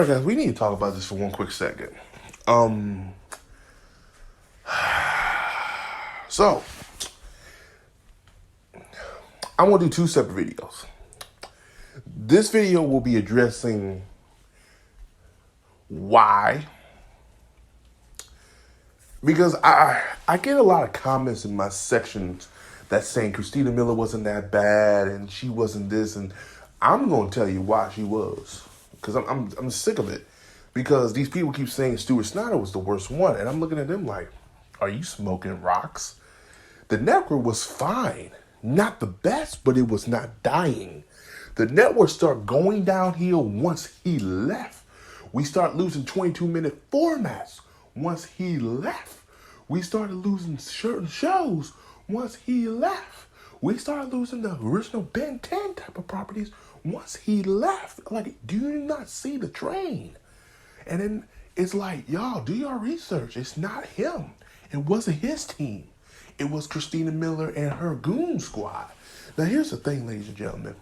guys, we need to talk about this for one quick second. Um, so I'm gonna do two separate videos. This video will be addressing why, because I get a lot of comments in my sections that saying Christina Miller wasn't that bad and she wasn't this, and I'm gonna tell you why she was, because I'm sick of it. Because these people keep saying Stuart Snyder was the worst one, and I'm looking at them like, are you smoking rocks? The network was fine, not the best, but it was not dying. The network started going downhill once he left. We start losing 22-minute formats once he left. We started losing certain shows once he left. We started losing the original Ben 10 type of properties once he left. Like, do you not see the train? And then it's like, y'all, do your research. It's not him. It wasn't his team. It was Christina Miller and her goon squad. Now, here's the thing, ladies and gentlemen.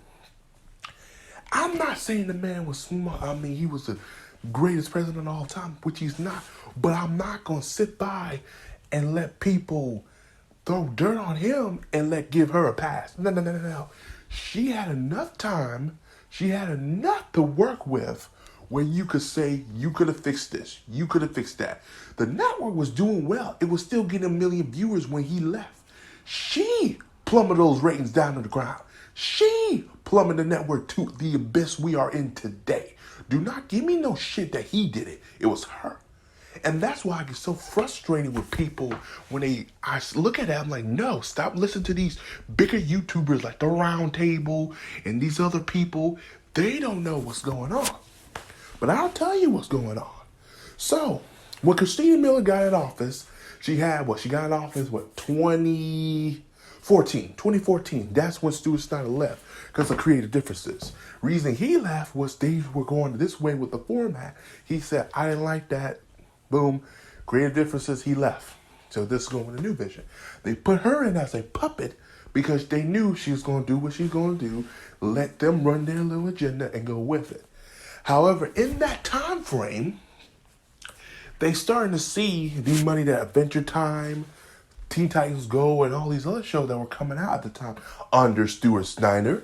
I'm not saying the man was smart. I mean, he was the greatest president of all time, which he's not. But I'm not going to sit by and let people throw dirt on him and give her a pass. No. She had enough time. She had enough to work with where you could say, you could have fixed this. You could have fixed that. The network was doing well. It was still getting 1 million viewers when he left. She plummeted those ratings down to the ground. She plummeted the network to the abyss we are in today. Do not give me no shit that he did it. It was her. And that's why I get so frustrated with people when I look at it, I'm like, no, stop listening to these bigger YouTubers like The Round Table and these other people. They don't know what's going on. But I'll tell you what's going on. So, when Christina Miller got in office, she got in office, 2014. That's when Stuart Snyder left because of creative differences. Reason he left was they were going this way with the format. He said, I didn't like that. Boom. Creative differences, he left. So this is going with a new vision. They put her in as a puppet because they knew she was going to do what she's going to do, let them run their little agenda and go with it. However, in that time frame, they starting to see the money that Adventure Time, Teen Titans Go, and all these other shows that were coming out at the time under Stuart Snyder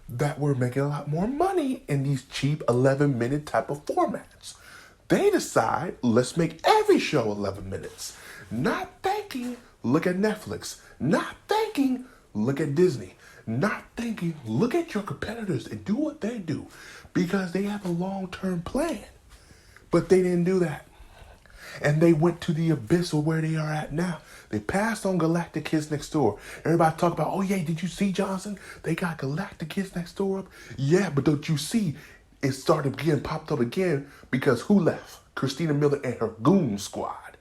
that were making a lot more money in these cheap 11-minute type of formats. They decide, let's make every show 11 minutes. Not thinking, look at Netflix. Not thinking, look at Disney. Not thinking, look at your competitors and do what they do. Because they have a long-term plan. But they didn't do that. And they went to the abyss of where they are at now. They passed on Galactic Kids Next Door. Everybody talk about, oh yeah, did you see, Johnson? They got Galactic Kids Next Door up. Yeah, but don't you see, it started getting popped up again because who left? Christina Miller and her goon squad.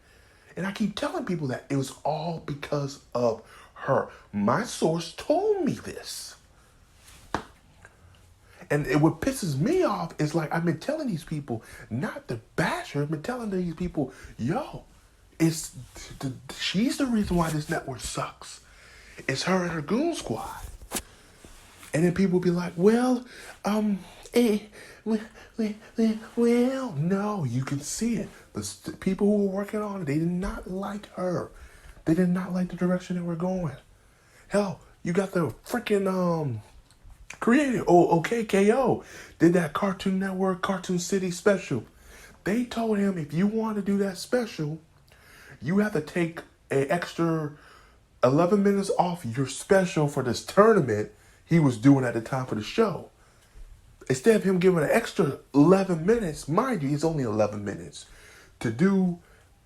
And I keep telling people that it was all because of her. My source told me this. And what pisses me off is like I've been telling these people, not to bash her, I've been telling these people, yo, she's the reason why this network sucks. It's her and her goon squad. And then people be like, well, no, you can see it. The people who were working on it, they did not like her. They did not like the direction they were going. Hell, you got the freaking creator, OKKO, did that Cartoon Network, Cartoon City special. They told him if you want to do that special, you have to take an extra 11 minutes off your special for this tournament he was doing at the time for the show. Instead of him giving an extra 11 minutes, mind you, it's only 11 minutes, to do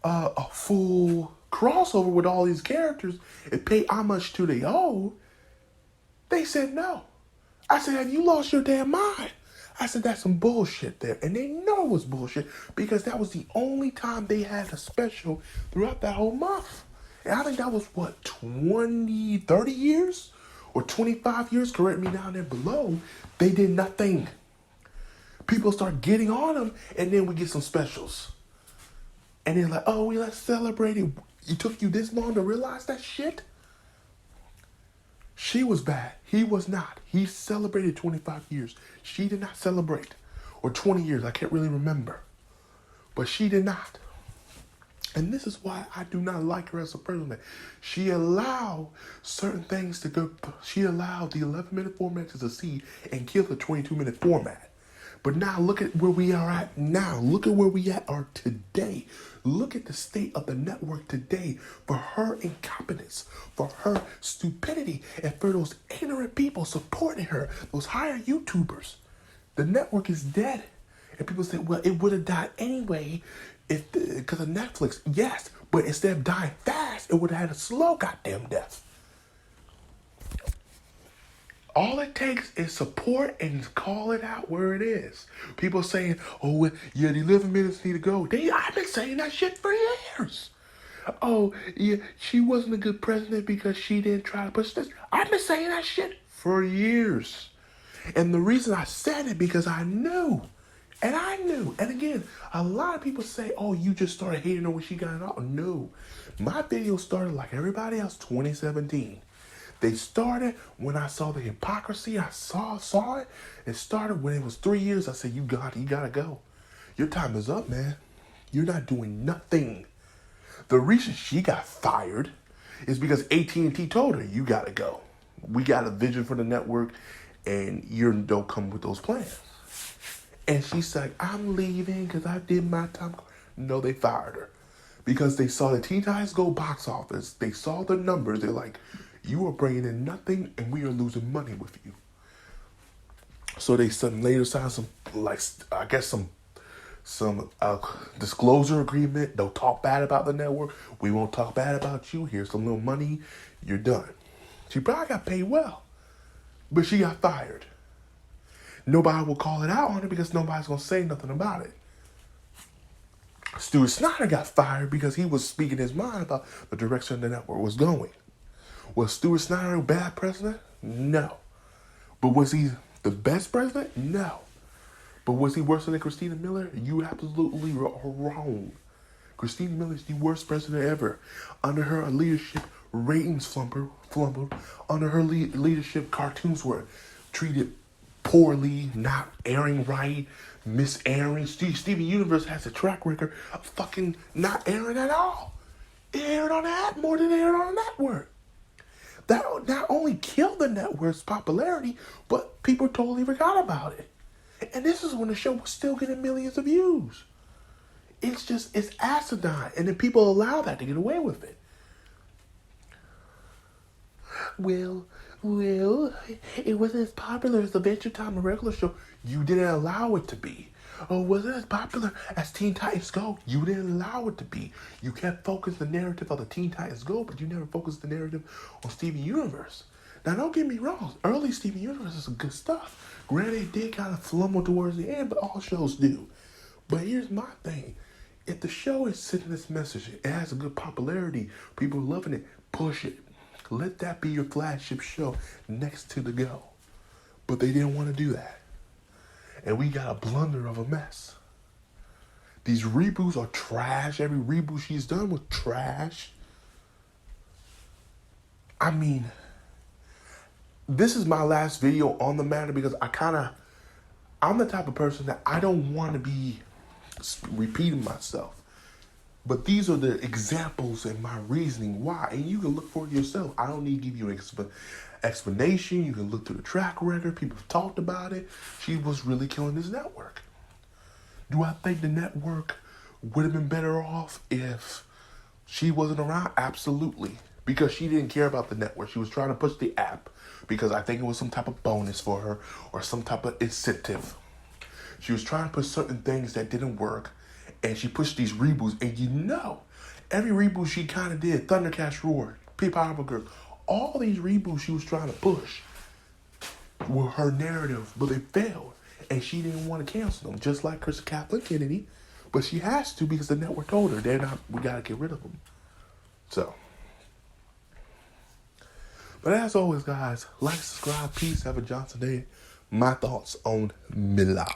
a full crossover with all these characters and pay homage to the old, they said no. I said, have you lost your damn mind? I said, that's some bullshit there. And they know it was bullshit because that was the only time they had a special throughout that whole month. And I think that was, 30 years? Or 25 years, correct me down there below. They did nothing. People start getting on them, and then we get some specials. And they're like, oh, let's celebrate it. It took you this long to realize that shit? She was bad. He was not. He celebrated 25 years. She did not celebrate. or 20 years. I can't really remember. But she did not. And this is why I do not like her as a person. She allowed certain things to go. She allowed the 11-minute format to succeed and kill the 22-minute format. But now look at where we are at now. Look at where we are today. Look at the state of the network today for her incompetence, for her stupidity, and for those ignorant people supporting her, those higher YouTubers. The network is dead. And people say, well, it would have died anyway because of Netflix. Yes, but instead of dying fast, it would have had a slow goddamn death. All it takes is support and call it out where it is. People saying, oh, yeah, the 11 minutes need to go. I've been saying that shit for years. Oh, yeah, she wasn't a good president because she didn't try to push this. I've been saying that shit for years. And the reason I said it because I knew. And I knew. And again, a lot of people say, oh, you just started hating her when she got it out. No. My video started like everybody else, 2017. They started when I saw the hypocrisy. I saw it. It started when it was 3 years. I said, you gotta go. Your time is up, man. You're not doing nothing. The reason she got fired is because AT&T told her, you gotta go. We got a vision for the network, and you don't come with those plans. And she's like, I'm leaving because I did my time. No, they fired her. Because they saw the Teen Titans Go box office. They saw the numbers. They're like, you are bringing in nothing and we are losing money with you. So they later signed some disclosure agreement. Don't talk bad about the network. We won't talk bad about you. Here's some little money. You're done. She probably got paid well. But she got fired. Nobody will call it out on her because nobody's going to say nothing about it. Stuart Snyder got fired because he was speaking his mind about the direction the network was going. Was Stuart Snyder a bad president? No. But was he the best president? No. But was he worse than Christina Miller? You absolutely wrong. Christina Miller is the worst president ever. Under her leadership, ratings flumbled. Under her leadership, cartoons were treated poorly, not airing right, misairing. Steven Universe has a track record of fucking not airing at all. It aired on that more than it aired on the network. That not only killed the network's popularity, but people totally forgot about it. And this is when the show was still getting millions of views. It's asinine. And then people allow that to get away with it. Well, it wasn't as popular as Adventure Time, a regular show. You didn't allow it to be. Oh, wasn't as popular as Teen Titans Go. You didn't allow it to be. You kept focusing the narrative on the Teen Titans Go, but you never focused the narrative on Steven Universe. Now, don't get me wrong. Early Steven Universe is some good stuff. Granted, it did kind of flumble towards the end, but all shows do. But here's my thing. If the show is sending this message, it has a good popularity, people are loving it, push it. Let that be your flagship show next to the Go. But they didn't want to do that. And we got a blunder of a mess. These reboots are trash. Every reboot she's done was trash. I mean, this is my last video on the matter because I'm the type of person that I don't want to be repeating myself. But these are the examples and my reasoning why. And you can look for it yourself. I don't need to give you an explanation. You can look through the track record. People have talked about it. She was really killing this network. Do I think the network would have been better off if she wasn't around? Absolutely. Because she didn't care about the network. She was trying to push the app because I think it was some type of bonus for her or some type of incentive. She was trying to push certain things that didn't work. And she pushed these reboots. And every reboot she kind of did, Thundercats Roar, Powerpuff Girls, all these reboots she was trying to push were her narrative, but they failed. And she didn't want to cancel them, just like Kathleen Kennedy. But she has to because the network told her, we got to get rid of them. So. But as always, guys, like, subscribe, peace, have a Johnson day. My thoughts on Mila.